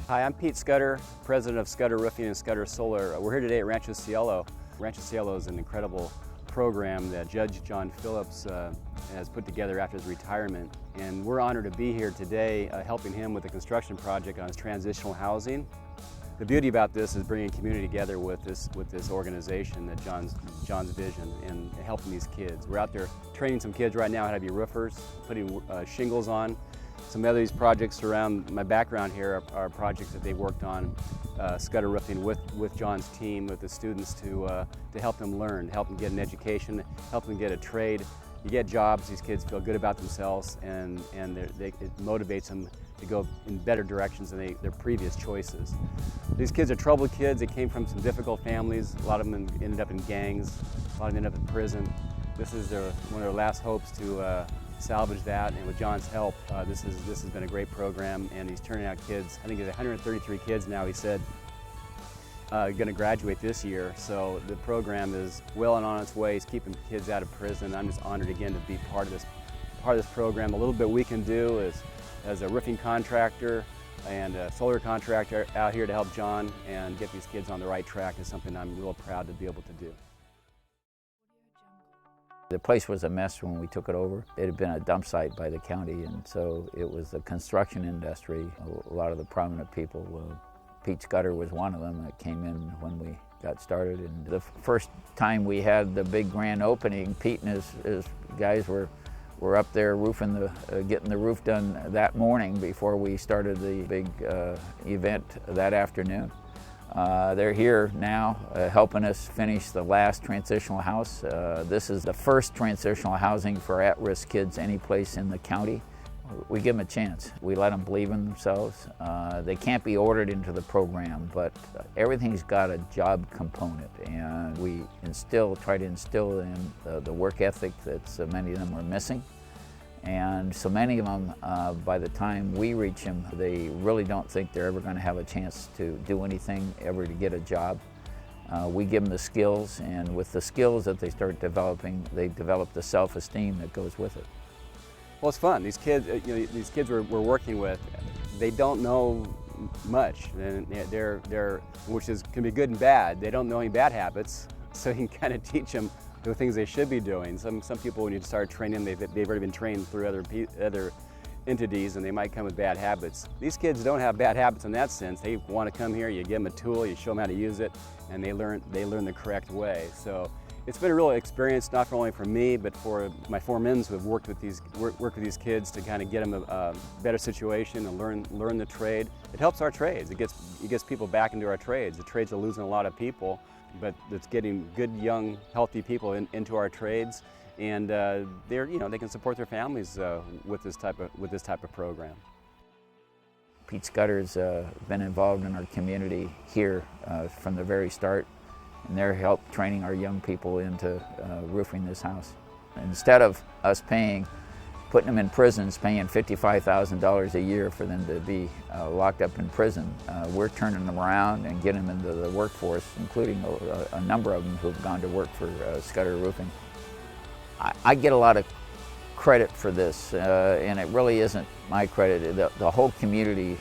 Hi, I'm Pete Scudder, president of Scudder Roofing and Scudder Solar. We're here today at Rancho Cielo. Rancho Cielo is an incredible program that Judge John Phillips has put together after his retirement. And we're honored to be here today helping him with a construction project on his transitional housing. The beauty about this is bringing community together with this organization, that John's vision, and helping these kids. We're out there training some kids right now how to be roofers, putting shingles on. Some of these projects around my background here are projects that they worked on, Scudder Roofing with John's team, with the students to help them learn, help them get an education, help them get a trade. You get jobs, these kids feel good about themselves, and it motivates them to go in better directions than their previous choices. These kids are troubled kids. They came from some difficult families. A lot of them ended up in gangs. A lot of them ended up in prison. This is one of their last hopes to salvage that, and with John's help, this has been a great program, and he's turning out kids. I think there's 133 kids now, he said, going to graduate this year. So the program is well and on its way. He's keeping kids out of prison. I'm just honored again to be part of this program. A little bit we can do is, as a roofing contractor and a solar contractor out here to help John and get these kids on the right track is something I'm real proud to be able to do. The place was a mess when we took it over. It had been a dump site by the county, and so it was the construction industry. A lot of the prominent people, Pete Scudder was one of them that came in when we got started. And the first time we had the big grand opening, Pete and his guys were up there roofing getting the roof done that morning before we started the big event that afternoon. They're here now helping us finish the last transitional house. This is the first transitional housing for at-risk kids any place in the county. We give them a chance. We let them believe in themselves. They can't be ordered into the program, but everything's got a job component, and we try to instill in the work ethic that so many of them are missing. And so many of them, by the time we reach them, they really don't think they're ever going to have a chance to do anything, ever to get a job. We give them the skills, and with the skills that they start developing, they develop the self-esteem that goes with it. Well, it's fun. These kids, these kids we're working with, they don't know much, and which can be good and bad. They don't know any bad habits, so you can kind of teach them the things they should be doing. Some people, when you start training them, they've already been trained through other entities, and they might come with bad habits. These kids don't have bad habits in that sense. They want to come here, you give them a tool, you show them how to use it, and they learn the correct way. So it's been a real experience, not only for me, but for my foremans who have worked with these kids to kind of get them a better situation and learn the trade. It helps our trades. It gets people back into our trades. The trades are losing a lot of people, but it's getting good, young, healthy people into our trades, and they can support their families with this type of program. Pete Scudder's been involved in our community here from the very start, and they're helped training our young people into roofing this house. Instead of us putting them in prisons, paying $55,000 a year for them to be locked up in prison, we're turning them around and getting them into the workforce, including a number of them who've gone to work for Scudder Roofing. I get a lot of credit for this, and it really isn't my credit. The whole community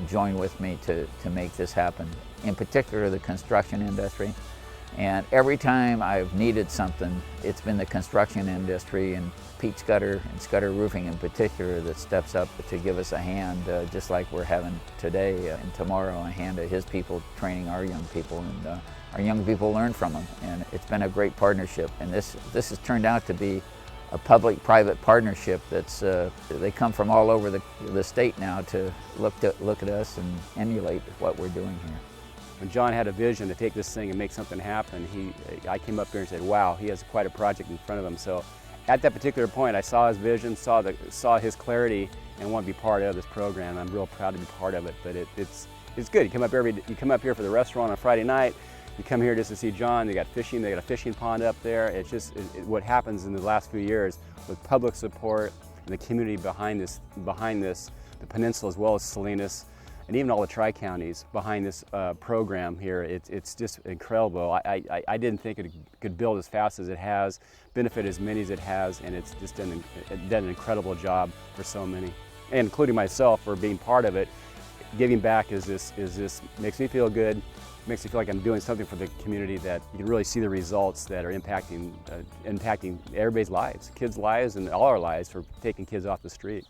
joined with me to make this happen, in particular the construction industry. And every time I've needed something, it's been the construction industry and Pete Scudder and Scudder Roofing in particular that steps up to give us a hand, just like we're having today and tomorrow, a hand of his people training our young people, and our young people learn from them. And it's been a great partnership, and this has turned out to be a public-private partnership that's they come from all over the state now to look at us and emulate what we're doing here. When John had a vision to take this thing and make something happen, I came up here and said, wow, he has quite a project in front of him. So at that particular point, I saw his vision, saw his clarity, and want to be part of this program. I'm real proud to be part of it, but it's good. You come up here for the restaurant on a Friday night, you come here just to see John. They got fishing, they got a fishing pond up there. It's just what happens in the last few years with public support and the community behind this, the peninsula as well as Salinas, and even all the tri-counties behind this program here. It's just incredible. I didn't think it could build as fast as it has, benefit as many as it has, and it's just done an incredible job for so many, and including myself for being part of it. giving back is this makes me feel good, makes me feel like I'm doing something for the community, that you can really see the results that are impacting everybody's lives, kids' lives and all our lives, for taking kids off the street.